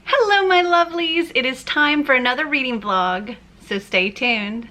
Hello my lovelies, it is time for another reading vlog, so stay tuned.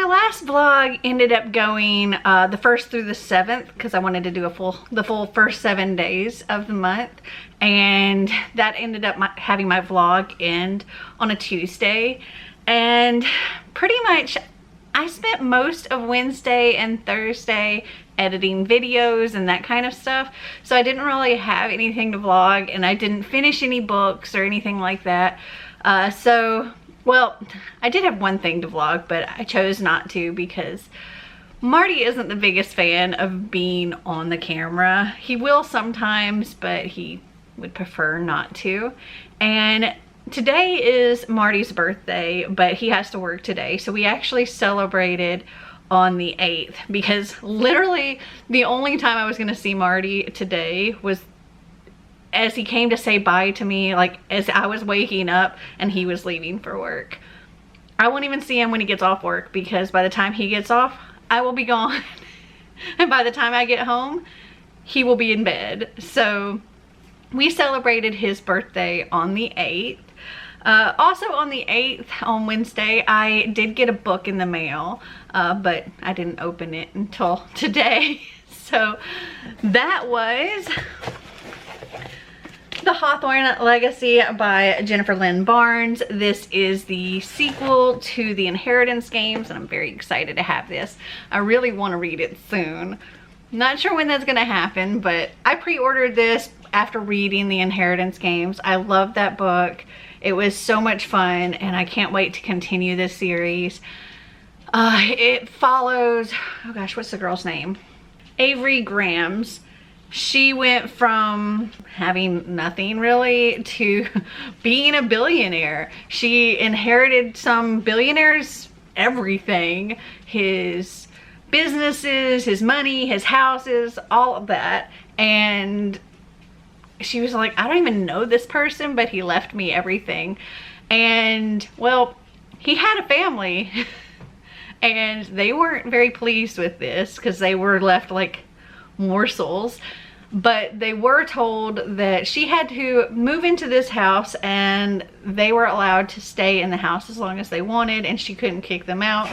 Last vlog ended up going the 1st through the 7th because I wanted to do the full first 7 days of the month, and that ended up having my vlog end on a Tuesday. And pretty much I spent most of Wednesday and Thursday editing videos and that kind of stuff, so I didn't really have anything to vlog, and I didn't finish any books or anything like that. Well, I did have one thing to vlog, but I chose not to because Marty isn't the biggest fan of being on the camera. He will sometimes, but he would prefer not to. And today is Marty's birthday, but he has to work today. So we actually celebrated on the 8th because literally the only time I was going to see Marty today was as he came to say bye to me, like as I was waking up and he was leaving for work. I won't even see him when he gets off work because by the time he gets off, I will be gone. And by the time I get home, he will be in bed. So we celebrated his birthday on the 8th. Also on the 8th, on Wednesday, I did get a book in the mail, but I didn't open it until today. So that was The Hawthorne Legacy by Jennifer Lynn Barnes. This is the sequel to the Inheritance games, and I'm very excited to have this. I really want to read it soon. Not sure when that's going to happen, but I pre-ordered this after reading the Inheritance games. I love that book. It was so much fun, and I can't wait to continue this series. It follows, oh gosh, what's the girl's name? Avery Grams. She went from having nothing really to being a billionaire. She inherited some billionaire's everything. His businesses, his money, his houses, all of that. And she was like, I don't even know this person, but he left me everything. And well, he had a family and they weren't very pleased with this because they were left like morsels, but they were told that she had to move into this house and they were allowed to stay in the house as long as they wanted, and she couldn't kick them out.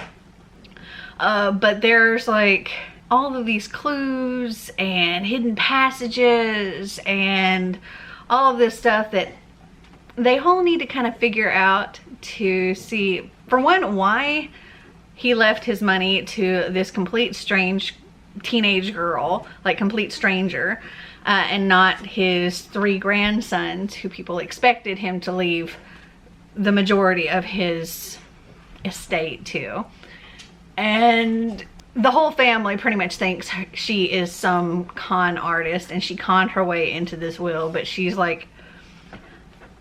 But there's like all of these clues and hidden passages and all of this stuff that they all need to kind of figure out to see, for one, why he left his money to this complete strange teenage girl, like complete stranger, and not his 3 grandsons who people expected him to leave the majority of his estate to. And the whole family pretty much thinks she is some con artist and she conned her way into this will, but she's like,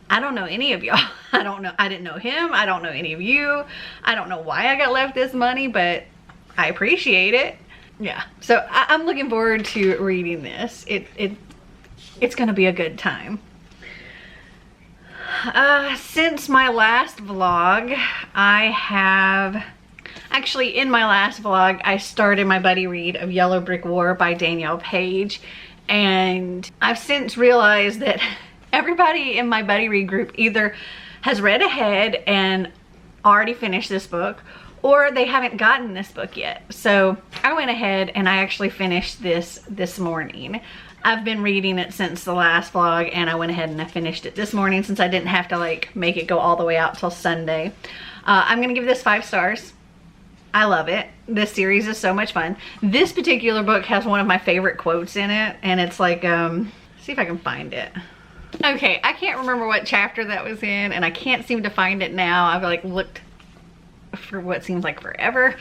I don't know any of y'all. I didn't know him. I don't know any of you. I don't know why I got left this money, but I appreciate it. Yeah, so I'm looking forward to reading this. It's gonna be a good time. Since my last vlog, actually in my last vlog, I started my buddy read of Yellow Brick War by Danielle Page, and I've since realized that everybody in my buddy read group either has read ahead and already finished this book, or they haven't gotten this book yet. So I went ahead and I actually finished this morning. I've been reading it since the last vlog, and I went ahead and I finished it this morning since I didn't have to like make it go all the way out till Sunday. I'm gonna give this 5 stars. I love it. This series is so much fun. This particular book has one of my favorite quotes in it, and it's like, see if I can find it. Okay, I can't remember what chapter that was in, and I can't seem to find it now. I've like looked for what seems like forever.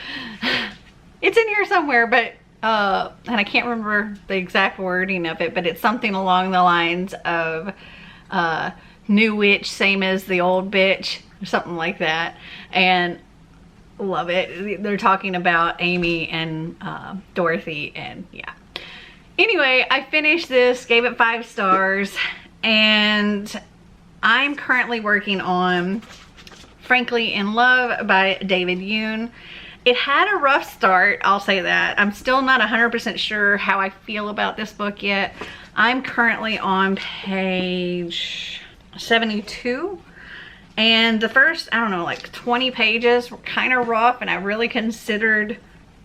It's in here somewhere, but and I can't remember the exact wording of it, but it's something along the lines of new witch, same as the old bitch, or something like that. And love it. They're talking about Amy and Dorothy, and yeah. Anyway, I finished this, gave it 5 stars, and I'm currently working on Frankly in Love by David Yoon. It had a rough start, I'll say that. I'm still not 100% sure how I feel about this book yet. I'm currently on page 72, and the first, I don't know, like 20 pages were kind of rough, and I really considered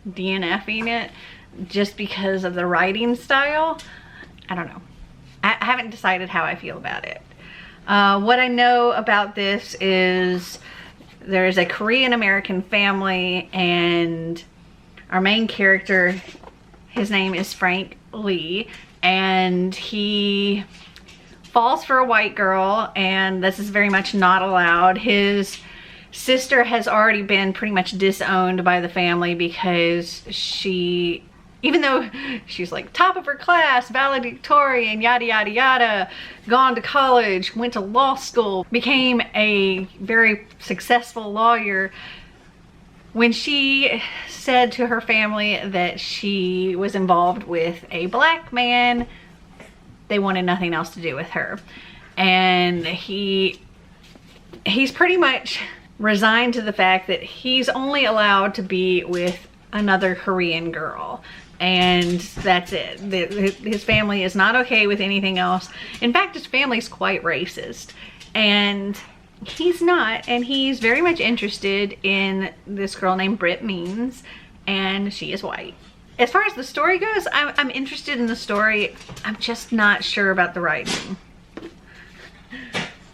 DNFing it just because of the writing style. I don't know. I haven't decided how I feel about it. What I know about this is there is a Korean American family, and our main character, his name is Frank Lee, and he falls for a white girl, and this is very much not allowed. His sister has already been pretty much disowned by the family because she, even though she's like top of her class, valedictorian, yada yada yada, gone to college, went to law school, became a very successful lawyer, when she said to her family that she was involved with a black man, they wanted nothing else to do with her. And he's pretty much resigned to the fact that he's only allowed to be with another Korean girl, and that's it. His family is not okay with anything else. In fact, his family's quite racist, and he's not, and he's very much interested in this girl named Britt Means, and she is white. As far as the story goes, I'm interested in the story. I'm just not sure about the writing.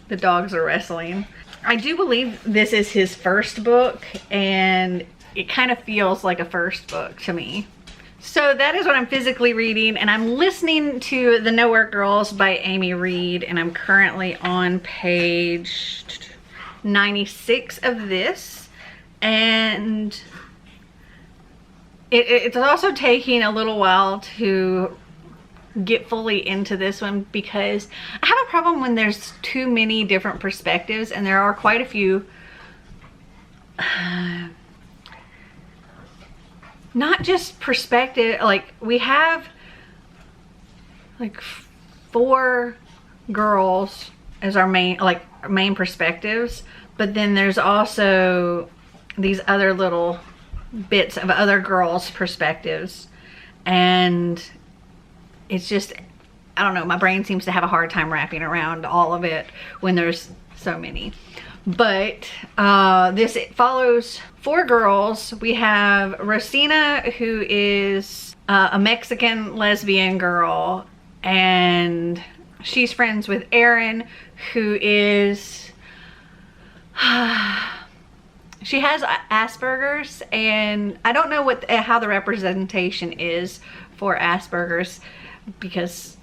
The dogs are wrestling. I do believe this is his first book, and it kind of feels like a first book to me. So that is what I'm physically reading, and I'm listening to The Nowhere Girls by Amy Reed, and I'm currently on page 96 of this, and it's also taking a little while to get fully into this one because I have a problem when there's too many different perspectives, and there are quite a few. Not just perspective, like we have like 4 girls as our main perspectives, but then there's also these other little bits of other girls' perspectives, and it's just, I don't know, my brain seems to have a hard time wrapping around all of it when there's so many. But this follows 4 girls. We have Rosina, who is a Mexican lesbian girl, and she's friends with Erin, who is she has Asperger's, and I don't know how the representation is for Asperger's, because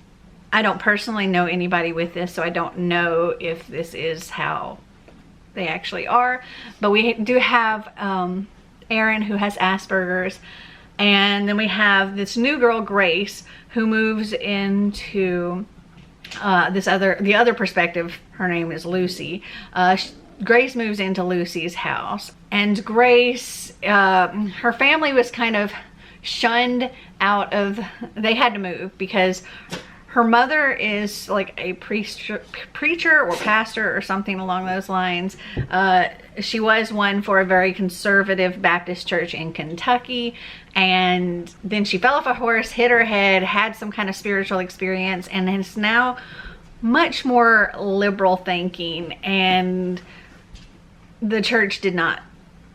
I don't personally know anybody with this, so I don't know if this is how they actually are. But we do have Erin, who has Asperger's, and then we have this new girl, Grace, who moves into the other perspective. Her name is Lucy. Grace moves into Lucy's house, and Grace, her family was kind of shunned out of, they had to move because her mother is like a preacher or pastor or something along those lines. She was one for a very conservative Baptist church in Kentucky, and then she fell off a horse, hit her head, had some kind of spiritual experience, and is now much more liberal thinking, and the church did not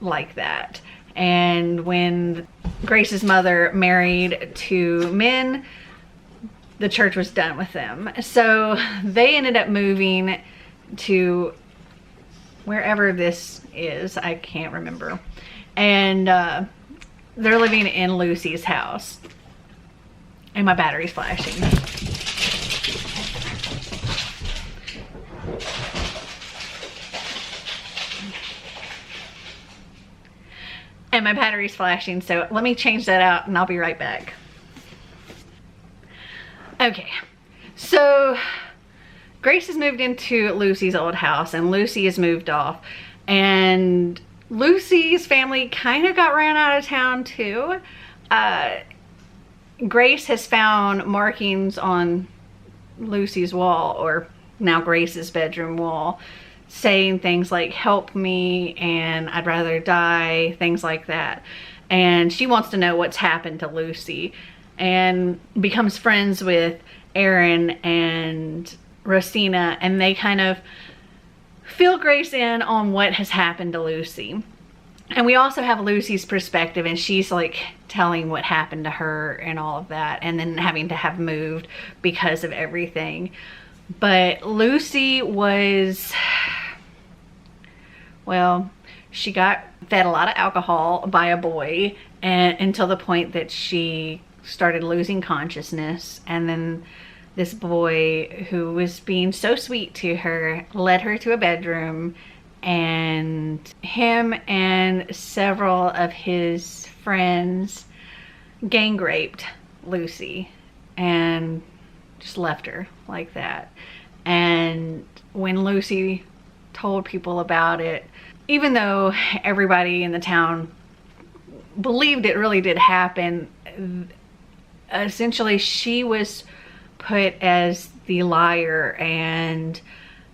like that. And when Grace's mother married two men, the church was done with them. So they ended up moving to wherever this is, I can't remember. And they're living in Lucy's house. And my battery's flashing. And my battery's flashing, so let me change that out and I'll be right back. Okay, so Grace has moved into Lucy's old house, and Lucy has moved off, and Lucy's family kind of got ran out of town too. Grace has found markings on Lucy's wall, or now Grace's bedroom wall, saying things like "help me" and "I'd rather die," things like that. And she wants to know what's happened to Lucy, and becomes friends with Erin and Rosina, and they kind of fill Grace in on what has happened to Lucy. And we also have Lucy's perspective, and she's like telling what happened to her and all of that, and then having to have moved because of everything. But Lucy was, well, she got fed a lot of alcohol by a boy, and until the point that she started losing consciousness. And then this boy, who was being so sweet to her, led her to a bedroom, and him and several of his friends gang raped Lucy and just left her like that. And when Lucy told people about it, even though everybody in the town believed it really did happen, essentially she was put as the liar and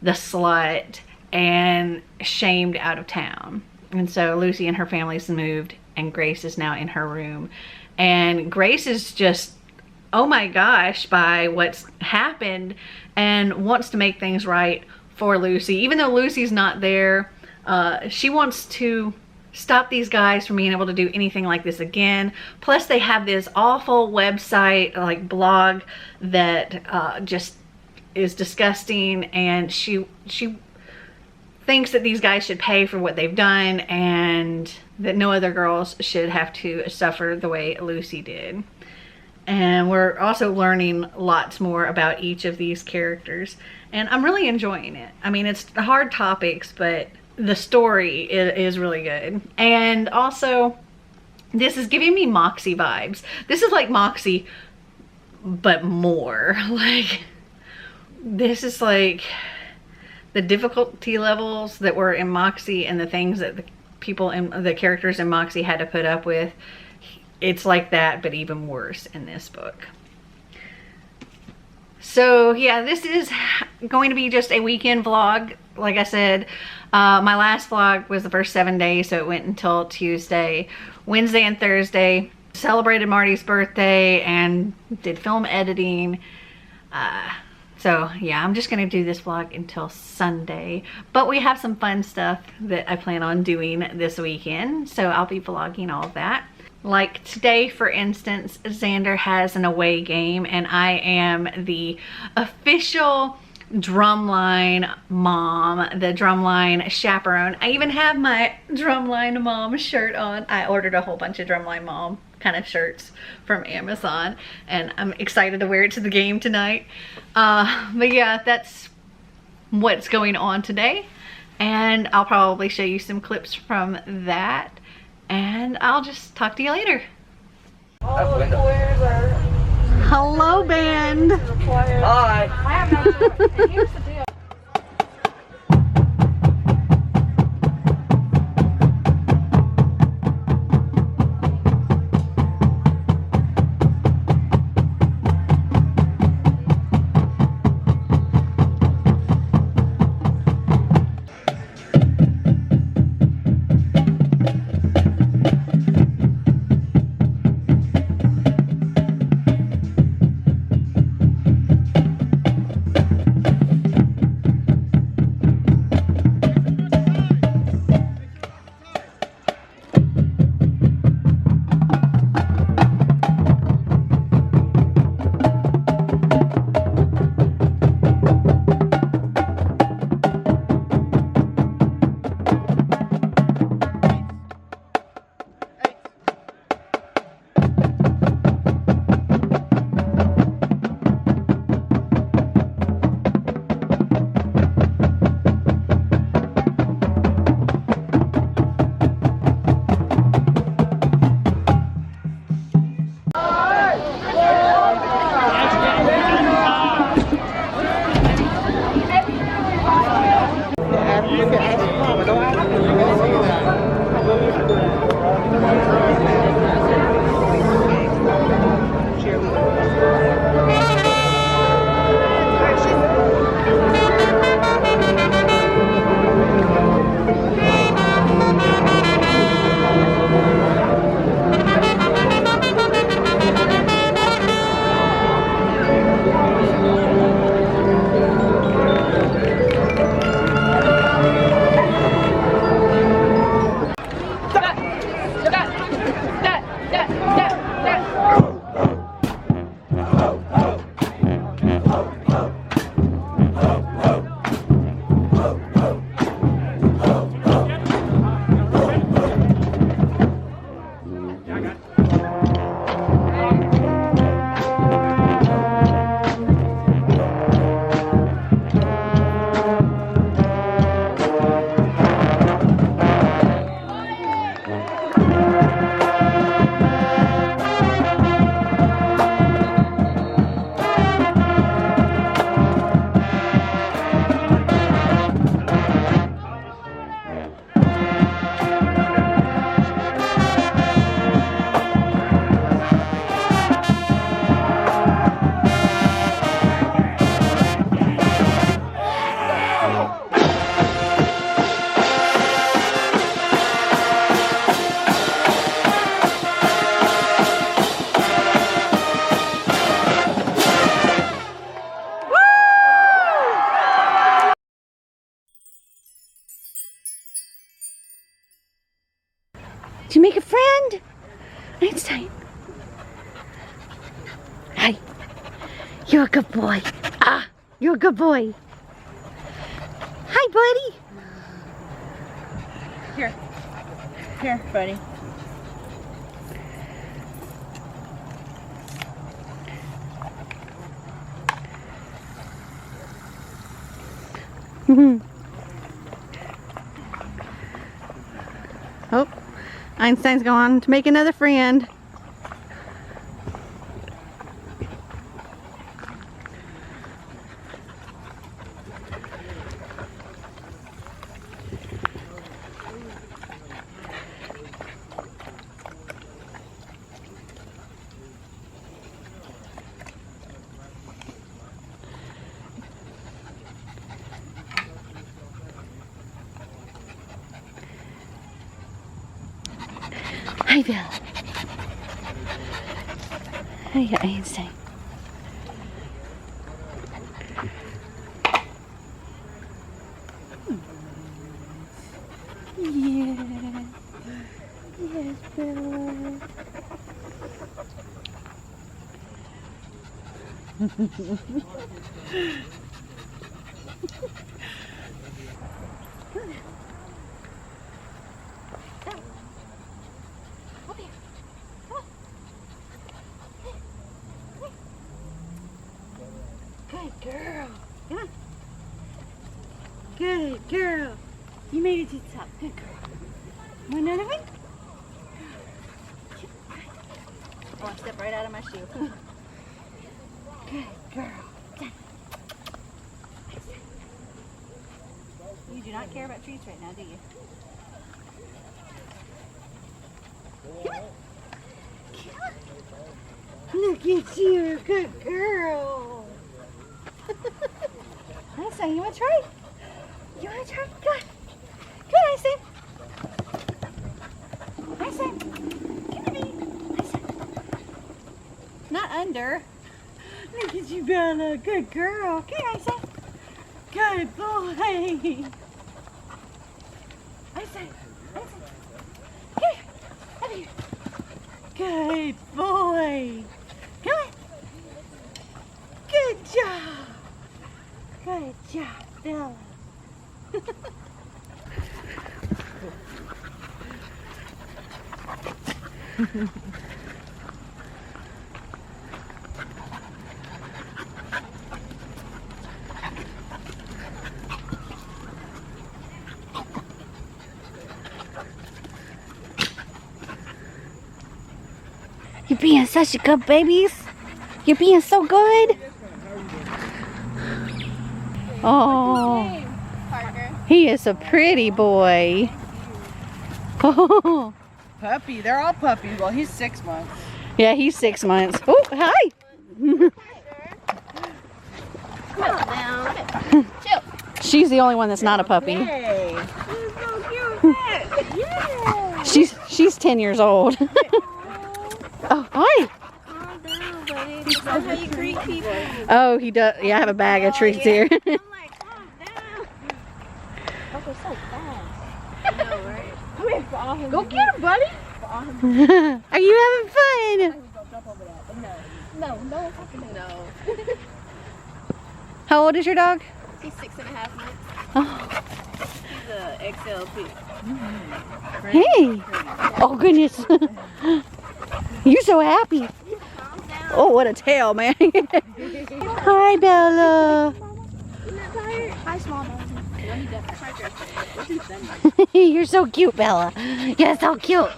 the slut and shamed out of town. And so Lucy and her family's moved, and Grace is now in her room, and Grace is just, oh my gosh, by what's happened, and wants to make things right for Lucy. Even though Lucy's not there, she wants to stop these guys from being able to do anything like this again. Plus they have this awful website, like blog, that just is disgusting, and she thinks that these guys should pay for what they've done, and that no other girls should have to suffer the way Lucy did. And we're also learning lots more about each of these characters, and I'm really enjoying it. I mean, it's hard topics, but the story is really good. And also, this is giving me Moxie vibes. This is like Moxie, but more. Like, this is like the difficulty levels that were in Moxie and the things that the characters in Moxie had to put up with. It's like that, but even worse in this book. So yeah, this is going to be just a weekend vlog. Like I said, my last vlog was the first 7 days, so it went until Tuesday. Wednesday and Thursday celebrated Marty's birthday and did film editing. So yeah, I'm just gonna do this vlog until Sunday, but we have some fun stuff that I plan on doing this weekend, so I'll be vlogging all of that. Like today, for instance, Xander has an away game, and I am the official drumline mom, the drumline chaperone. I even have my drumline mom shirt on. I ordered a whole bunch of drumline mom kind of shirts from Amazon, and I'm excited to wear it to the game tonight. But yeah, that's what's going on today, and I'll probably show you some clips from that, and I'll just talk to you later. Hello, band. Hi. I have no choice. And here's the deal. Did you make a friend? Einstein. Hi. You're a good boy. Ah, you're a good boy. Hi, buddy. Here. Here, buddy. Oh, Einstein's going to make another friend. Hi, Bill. Hi, Einstein. Yeah. Yes, Bill. Good girl. Come on. Good girl. You made it to the top. Good girl. Want another one? Oh, I stepped right out of my shoe. Good girl. You do not care about treats right now, do you? Look at you, good girl. Einstein, you want to try? You want to try? Come on. Come on, Einstein. Einstein. Come on, baby. Einstein. Not under. Look at you, Bella. Good girl. Come on, Einstein. Good boy. Einstein. Einstein. Come here. Over here. Good boy. Come on. Good job. Good job, Bella. You're being such a good babies. You're being so good. Oh, he is a pretty boy. Oh, Puppy, they're all puppies. Well, he's 6 months. yeah, he's 6 months. Oh, hi. She's the only one that's not a puppy. Hey. yeah. She's 10 years old. Oh, hi. Is that how you greet people? Oh, he does. Yeah, I have a bag of treats here. I'm like, calm down. Oh, so fast. I know, right? Come here. Go get him, buddy. Are you having fun? No, what's happening? No. How old is your dog? He's 6.5 months. Oh. He's a XLP. Hey. Oh, goodness. You're so happy. Calm down. Oh, what a tail, man. Hi, Bella. You're not tired? Hi, small dog. You're so cute, Bella. You're so cute.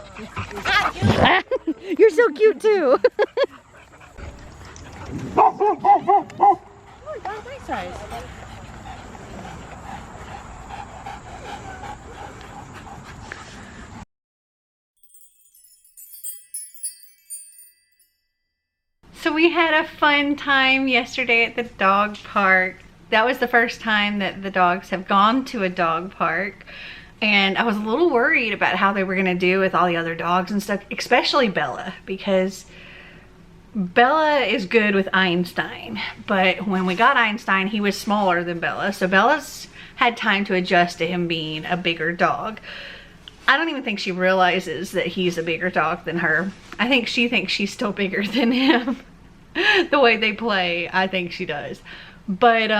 You're so cute, too. Oh, dog's my size. So we had a fun time yesterday at the dog park. That was the first time that the dogs have gone to a dog park. And I was a little worried about how they were gonna do with all the other dogs and stuff, especially Bella, because Bella is good with Einstein. But when we got Einstein, he was smaller than Bella. So Bella's had time to adjust to him being a bigger dog. I don't even think she realizes that he's a bigger dog than her. I think she thinks she's still bigger than him. The way they play, I think she does. But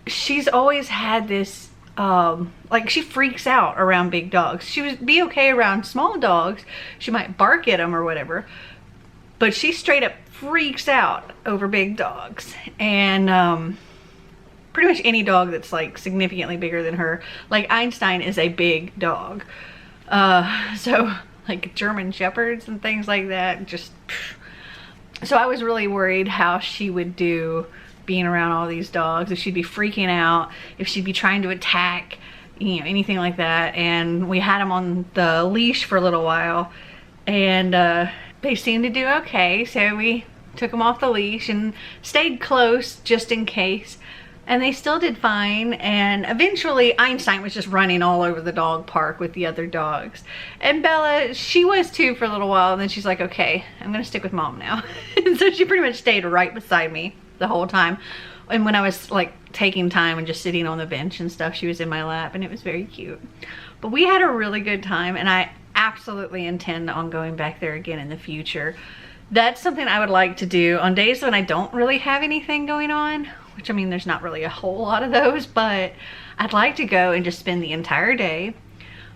she's always had this, like, she freaks out around big dogs. She would be okay around small dogs. She might bark at them or whatever. But she straight up freaks out over big dogs. And pretty much any dog that's like significantly bigger than her. Like Einstein is a big dog. So like German Shepherds and things like that, just... So I was really worried how she would do being around all these dogs, if she'd be freaking out, if she'd be trying to attack, you know, anything like that. And we had them on the leash for a little while, and they seemed to do okay. So we took them off the leash and stayed close just in case. And they still did fine, and eventually Einstein was just running all over the dog park with the other dogs. And Bella, she was too for a little while, and then she's like, okay, I'm gonna stick with mom now. And so she pretty much stayed right beside me the whole time. And when I was like taking time and just sitting on the bench and stuff, she was in my lap, and it was very cute. But we had a really good time, and I absolutely intend on going back there again in the future. That's something I would like to do on days when I don't really have anything going on. which I mean, there's not really a whole lot of those, but I'd like to go and just spend the entire day,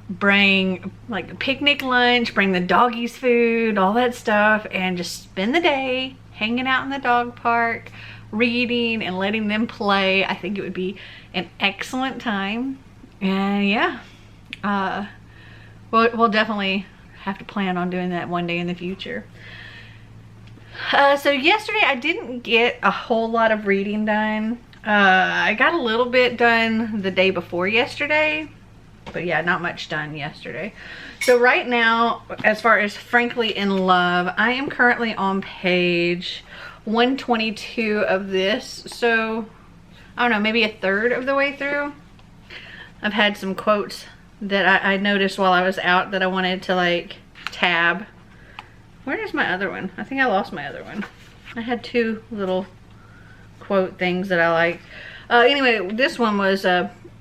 bring like a picnic lunch, bring the doggies food, all that stuff, and just spend the day hanging out in the dog park, reading and letting them play. I think it would be an excellent time. And yeah, we'll definitely have to plan on doing that one day in the future. So yesterday I didn't get a whole lot of reading done. I got a little bit done the day before yesterday, but yeah, not much done yesterday. So right now, as far as Frankly in Love, I am currently on page 122 of this. So I don't know, maybe a third of the way through. I've had some quotes that I noticed while I was out that I wanted to like tab. Where is my other one? I think I lost my other one. I had two little quote things that I liked. Anyway, this one was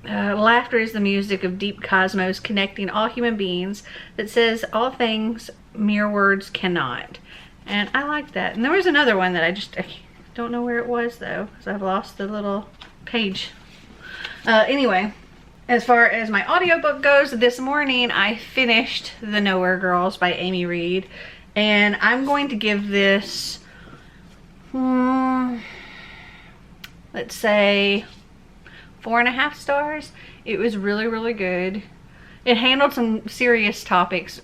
laughter is the music of deep cosmos connecting all human beings that says all things mere words cannot. And I like that. And there was another one that I don't know where it was though, because I've lost the little page. Anyway, as far as my audiobook goes, this morning I finished The Nowhere Girls by Amy Reed. And I'm going to give this, let's say 4.5 stars. It was really, really good. It handled some serious topics.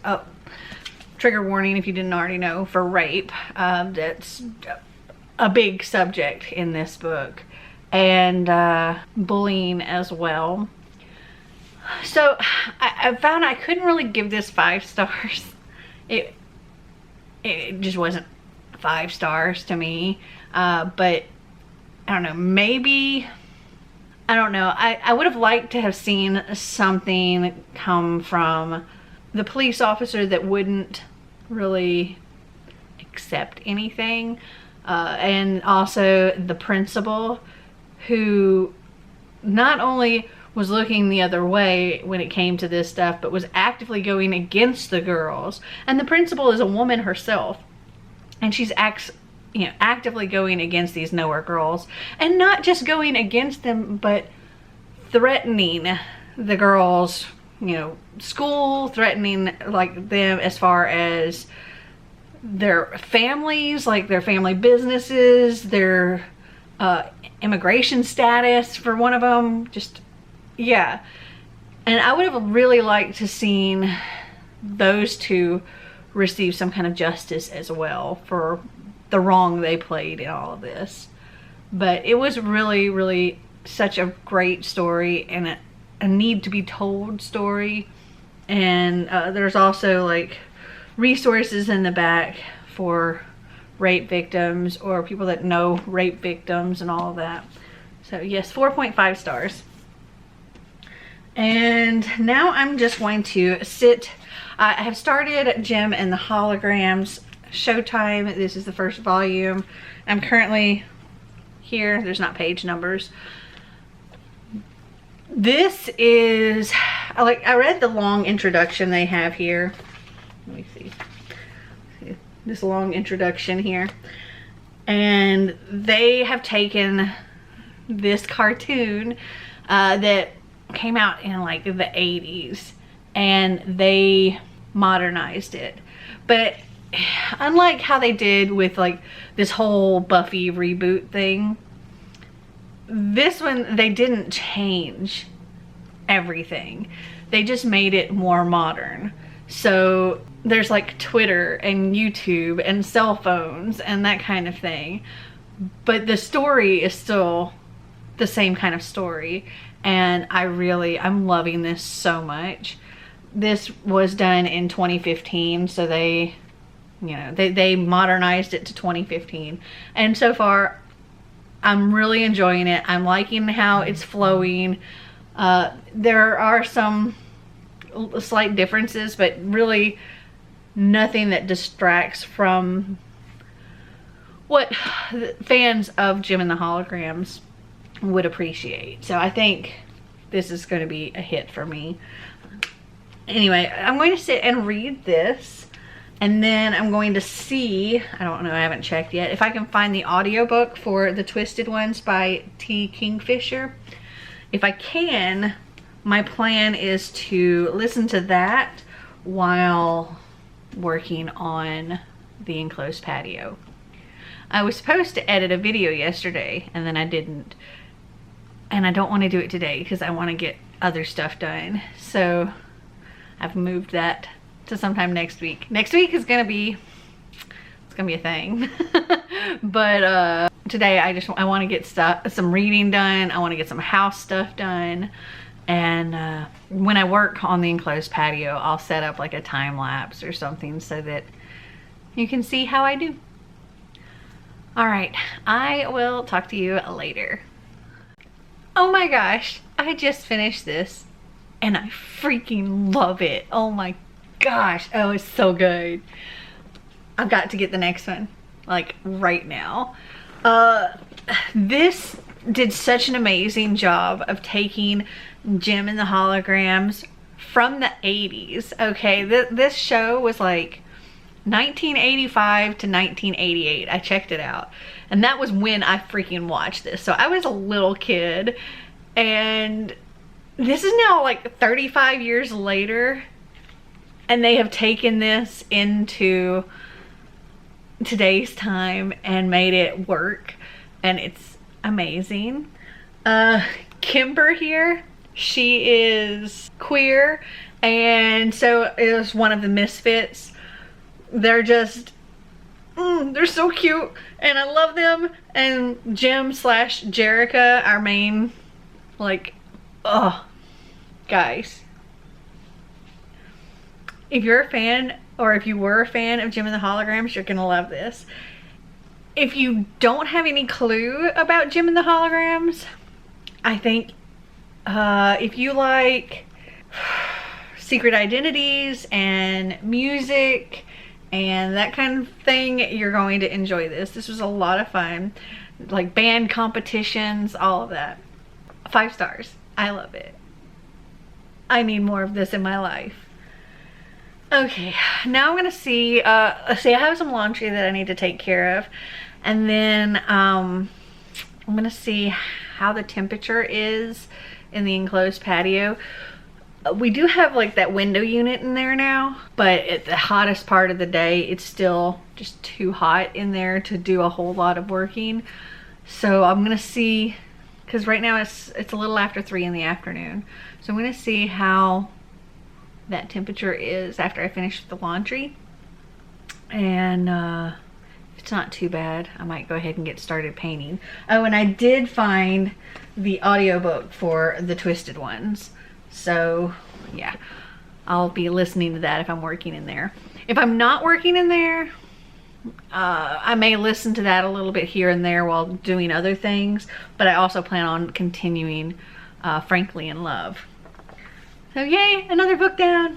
Trigger warning if you didn't already know, for rape. That's a big subject in this book. And bullying as well. So I found I couldn't really give this 5 stars. It just wasn't 5 stars to me. But I don't know, maybe, I don't know. I would have liked to have seen something come from the police officer that wouldn't really accept anything. And also the principal, who not only was looking the other way when it came to this stuff, but was actively going against the girls. And the principal is a woman herself, and she's actively going against these Nowhere Girls, and not just going against them, but threatening the girls, school, threatening like them as far as their families, like their family businesses, their immigration status for one of them. Just, yeah. And I would have really liked to seen those two receive some kind of justice as well for the wrong they played in all of this. But it was really, really such a great story, and a need to be told story. And there's also like resources in the back for rape victims or people that know rape victims and all of that. So yes, 4.5 stars. And now I'm just going to sit. I have started Jem and the Holograms Showtime. This is the first volume. I'm currently here. There's not page numbers. This is, I read the long introduction they have here. Let me see. This long introduction here. And they have taken this cartoon that came out in like the 80s, and they modernized it. But unlike how they did with like this whole Buffy reboot thing, this one they didn't change everything. They just made it more modern. So there's like Twitter and YouTube and cell phones and that kind of thing, but the story is still the same kind of story. And I'm loving this so much. This was done in 2015, so they modernized it to 2015. And so far, I'm really enjoying it. I'm liking how it's flowing. There are some slight differences, but really nothing that distracts from what fans of Jem and the Holograms would appreciate. So I think this is going to be a hit for me. Anyway, I'm going to sit and read this, And then I'm going to see, I don't know, I haven't checked yet, if I can find the audiobook for The Twisted Ones by T. Kingfisher. If I can, my plan is to listen to that while working on the enclosed patio. I was supposed to edit a video yesterday and then I didn't. And I don't want to do it today because I want to get other stuff done. So I've moved that to sometime next week. Next week is gonna be, it's gonna be a thing. But today I want to get some reading done. I want to get some house stuff done. And when I work on the enclosed patio, I'll set up like a time lapse or something so that you can see how I do. All right, I will talk to you later. Oh my gosh, I just finished this and I freaking love it. Oh my gosh, oh, it's so good. I've got to get the next one, like right now. This did such an amazing job of taking Jem and the Holograms from the 80s. Okay, this show was like 1985 to 1988. I checked it out. And that was when I freaking watched this. So I was a little kid. And this is now like 35 years later. And they have taken this into today's time and made it work. And it's amazing. Kimber here, she is queer. And so is one of the misfits. They're just, they're so cute and I love them. And Jem / Jerica, our main, like, oh, guys. If you're a fan, or if you were a fan of Jem and the Holograms, you're gonna love this. If you don't have any clue about Jem and the Holograms, I think if you like secret identities and music and that kind of thing, you're going to enjoy this. This was a lot of fun. Like band competitions, all of that. 5 stars. I love it. I need more of this in my life. Okay, now I'm gonna see, I have some laundry that I need to take care of. And then I'm gonna see how the temperature is in the enclosed patio. We do have like that window unit in there now, but at the hottest part of the day, it's still just too hot in there to do a whole lot of working. So I'm gonna see, because right now it's a little after 3 in the afternoon. So I'm gonna see how that temperature is after I finish the laundry. And if it's not too bad, I might go ahead and get started painting. Oh, and I did find the audiobook for The Twisted Ones. So yeah, I'll be listening to that if I'm working in there. If I'm not working in there, I may listen to that a little bit here and there while doing other things, but I also plan on continuing Frankly in Love. So yay, another book down.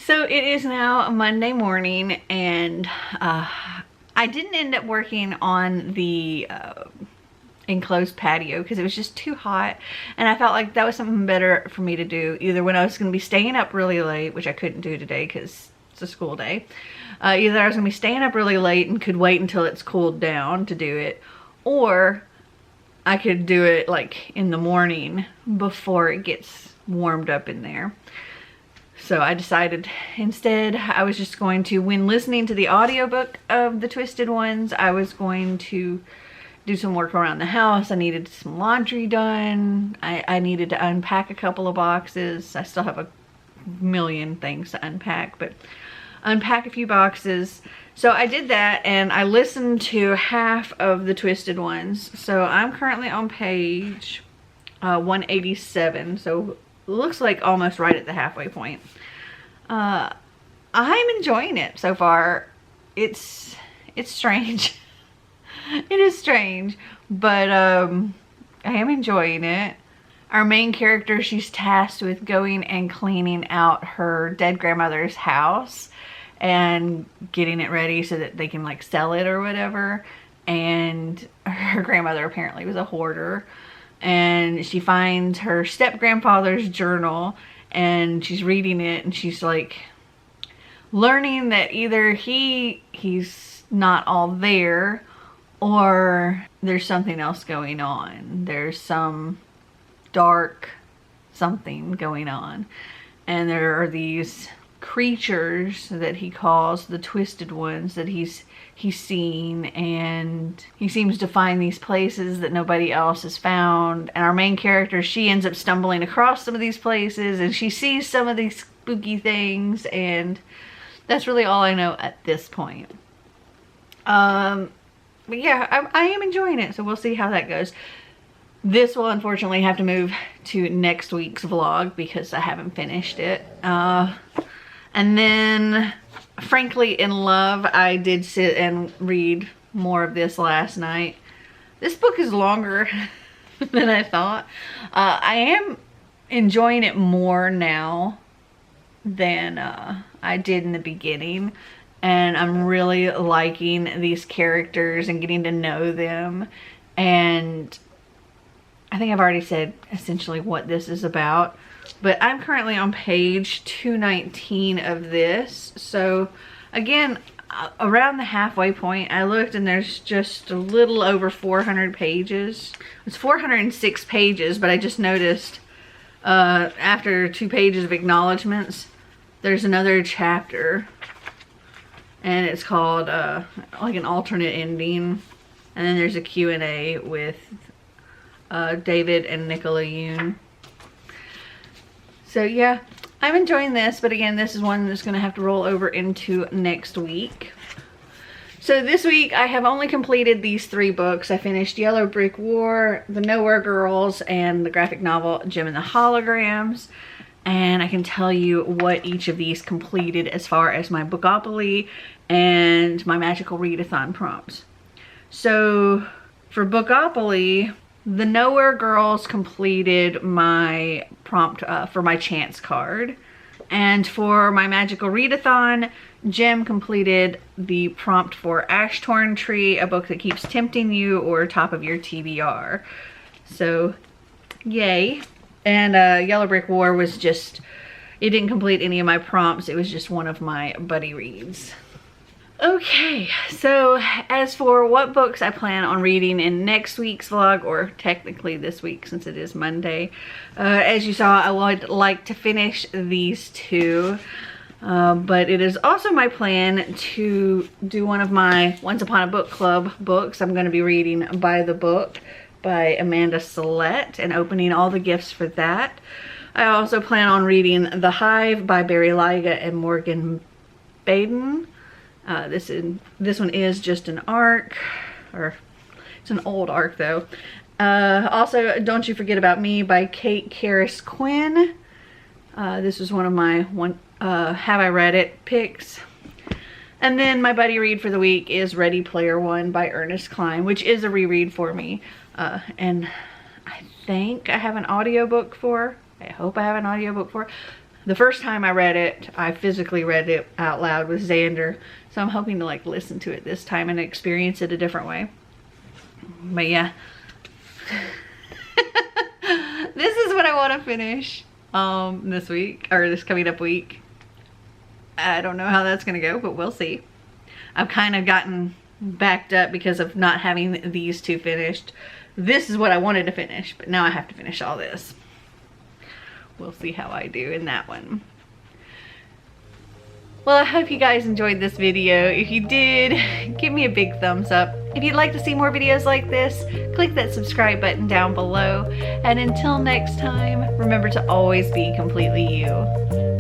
So it is now Monday morning, and I didn't end up working on the enclosed patio because it was just too hot, and I felt like that was something better for me to do either when I was going to be staying up really late, which I couldn't do today because it's a school day. Either I was going to be staying up really late and could wait until it's cooled down to do it, or I could do it like in the morning before it gets warmed up in there. So I decided instead I was just going to, when listening to the audiobook of The Twisted Ones, I was going to do some work around the house. I needed some laundry done. I needed to unpack a couple of boxes. I still have a million things to unpack, but unpack a few boxes. So I did that, and I listened to half of The Twisted Ones. So I'm currently on page 187. So looks like almost right at the halfway point. I'm enjoying it so far. It's strange. It is strange, but I am enjoying it. Our main character, she's tasked with going and cleaning out her dead grandmother's house and getting it ready so that they can like sell it or whatever. And her grandmother apparently was a hoarder, and she finds her step grandfather's journal, and she's reading it, and she's like learning that either he's not all there, or there's something else going on. There's some dark something going on, and there are these creatures that he calls the Twisted Ones that he's seen, and he seems to find these places that nobody else has found. And our main character, she ends up stumbling across some of these places, and she sees some of these spooky things, and that's really all I know at this point. But yeah, I am enjoying it, so we'll see how that goes. This will unfortunately have to move to next week's vlog because I haven't finished it. And then, Frankly in Love, I did sit and read more of this last night. This book is longer than I thought. I am enjoying it more now than I did in the beginning. And I'm really liking these characters and getting to know them. And I think I've already said essentially what this is about. But I'm currently on page 219 of this. So again, around the halfway point, I looked and there's just a little over 400 pages. It's 406 pages, but I just noticed after 2 pages of acknowledgements, there's another chapter. And it's called like an alternate ending. And then there's a Q&A with David and Nicola Yoon. So yeah, I'm enjoying this, but again, this is one that's going to have to roll over into next week. So this week, I have only completed these 3 books. I finished Yellow Brick War, The Nowhere Girls, and the graphic novel Jem and the Holograms. And I can tell you what each of these completed as far as my Bookopoly and my Magical Readathon prompts. So for Bookopoly, The Nowhere Girls completed my prompt for my chance card. And for my Magical Readathon, Jem completed the prompt for Ashtorn Tree, a book that keeps tempting you, or top of your TBR. So, yay. And Yellow Brick War was just, it didn't complete any of my prompts. It was just one of my buddy reads. Okay, so as for what books I plan on reading in next week's vlog, or technically this week since it is Monday, as you saw, I would like to finish these 2, but it is also my plan to do one of my Once Upon a Book Club books. I'm going to be reading By the Book by Amanda Sellette and opening all the gifts for that. I also plan on reading The Hive by Barry Lyga and Morgan Baden. This one is just an ARC, or it's an old ARC though. Also, Don't You Forget About Me by Kate Karras Quinn. This was one of my Have I Read It picks. And then my buddy read for the week is Ready Player One by Ernest Cline, which is a reread for me. And I think I have an audiobook for. I hope I have an audiobook for. The first time I read it, I physically read it out loud with Xander. So I'm hoping to like listen to it this time and experience it a different way. But yeah. This is what I want to finish this week, or this coming up week. I don't know how that's going to go, but we'll see. I've kind of gotten backed up because of not having these two finished. This is what I wanted to finish, but now I have to finish all this. We'll see how I do in that one. Well, I hope you guys enjoyed this video. If you did, give me a big thumbs up. If you'd like to see more videos like this, click that subscribe button down below. And until next time, remember to always be completely you.